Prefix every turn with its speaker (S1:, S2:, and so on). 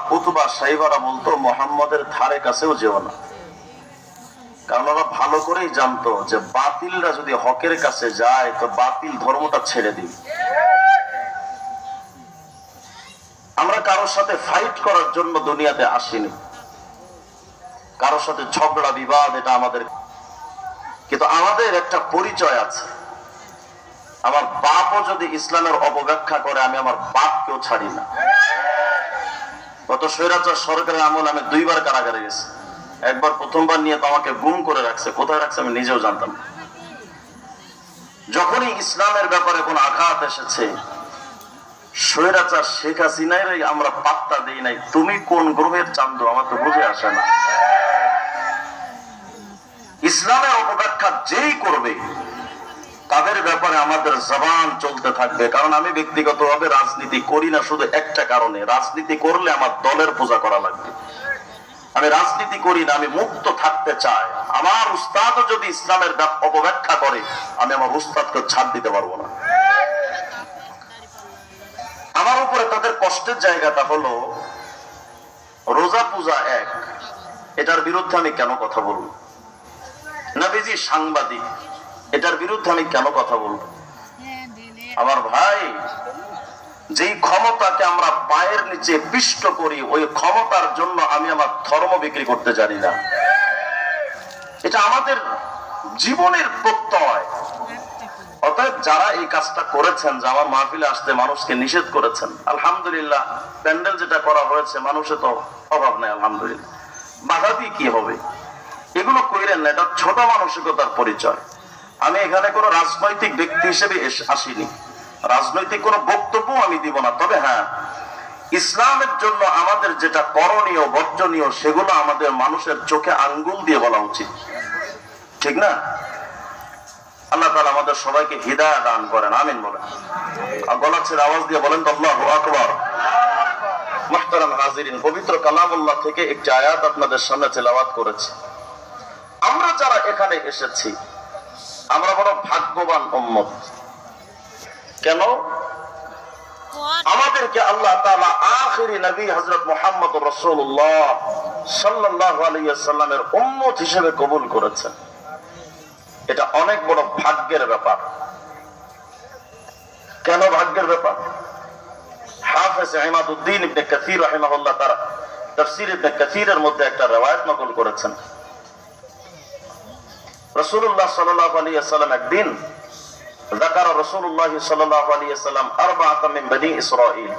S1: কুতুবা সাইবারা বলতো মোহাম্মদের ধারে কাছেও যেও না, কারণ ওরা ভালো করেই জানতো যে বাতিলরা যদি হকের কাছে যায় তো বাতিল ধর্মটা ছেড়ে দিবে। আমরা কারোর সাথে ফাইট করার জন্য দুনিয়াতে আসিনি, কারোর সাথে ঝগড়া বিবাদ এটা আমাদের, কিন্তু আমাদের একটা পরিচয় আছে। আমার বাপও যদি ইসলামের অপব্যাখ্যা করে আমি আমার বাপকেও ছাড়ি না। গত স্বৈরাচার সরকারের আমল আমি 2 বার কারাগারে গেছি। একবার প্রথমবার নিয়ে তো আমাকে গুম করে রাখছে, কোথায় রাখছে আমি নিজেও জানতাম না। যখনই ইসলামের ব্যাপারে কোন আঘাত এসেছে, স্বৈরাচার শেখ হাসিনার আমরা পাত্তা দেই নাই। তুমি কোন গ্রহের চাঁদ আমার তো বুঝে আসে না। ইসলামের অপব্যাখ্যা যেই করবে তাদের ব্যাপারে আমাদের জবান চলতে থাকবে। কারণ আমি ব্যক্তিগতভাবে রাজনীতি করি না শুধু একটা কারণে, রাজনীতি করলে আমার দলের পূজা করা লাগবে। আমি রাজনীতি করি না, আমি মুক্ত থাকতে চাই। আমার উস্তাদ যদি ইসলামের অপব্যাখ্যা করে আমি আমার উস্তাদকে ছাড় দিতে পারবো না। আমার উপরে তাদের কষ্টের জায়গাটা হলো রোজা পূজা এক, এটার বিরুদ্ধে আমি কেন কথা বলবো? নবীজি সাংবাদিক, এটার বিরুদ্ধে আমি কেন কথা বলবো? আমার ভাই, যেই ক্ষমতাকে আমরা পায়ের নিচে পিষ্ট করি ওই ক্ষমতার জন্য আমি আমার ধর্ম বিক্রি করতে জানি না। এটা আমাদের জীবনের প্রত্যয়। অতএব যারা এই কাজটা করেছেন, যে আমার মাহফিলে আসতে মানুষকে নিষেধ করেছেন, আলহামদুলিল্লাহ প্যান্ডেল যেটা করা হয়েছে মানুষের তো অভাব নেই, আলহামদুলিল্লাহ। বাধা দিয়ে কি হবে? এগুলো কইরেন না, এটা ছোট মানসিকতার পরিচয়। আমি এখানে কোনো রাজনৈতিক ব্যক্তি হিসেবে আসিনি, রাজনৈতিক কোনো বক্তব্য আমি দিব না। তবে হ্যাঁ, ইসলামের জন্য আমাদের যেটা করণীয় বর্জনীয় সেগুলো আমাদের মানুষের চোখে আঙ্গুল দিয়ে বলা উচিত, ঠিক না? আল্লাহ তাআলা আমাদের সবাইকে হিদায়াত দান করেন, আমিন বলেন। আর গলা ছেড়ে আওয়াজ দিয়ে বলেন তো আল্লাহু আকবার। মুহতারাম হাজিরিন, পবিত্র কালামুল্লাহ থেকে একটি আয়াত আপনাদের সামনে তেলাওয়াত করেছি। আমরা যারা এখানে এসেছি আমরা বড় ভাগ্যবান উম্মত। কেন? আমাদেরকে আল্লাহ তাআলা আখিরি নবী হযরত মুহাম্মদ রাসূলুল্লাহ সাল্লাল্লাহু আলাইহি ওয়াসাল্লামের উম্মত হিসেবে কবুল করেছেন। এটা অনেক বড় ভাগ্যের ব্যাপার। কেন ভাগ্যের ব্যাপার? হাফেজ ইমাদউদ্দিন ইবনে কাসির রাহিমাহুল্লাহ তাআলা তাফসীর ইবনে কাসিরের মধ্যে একটা riwayat নকল করেছেন। রাসূলুল্লাহ সাল্লাল্লাহু আলাইহি ওয়াসাল্লাম একদিন যাকার রাসূলুল্লাহ সাল্লাল্লাহু আলাইহি ওয়াসাল্লাম আরবাআতা মিন বনি ইসরাঈল,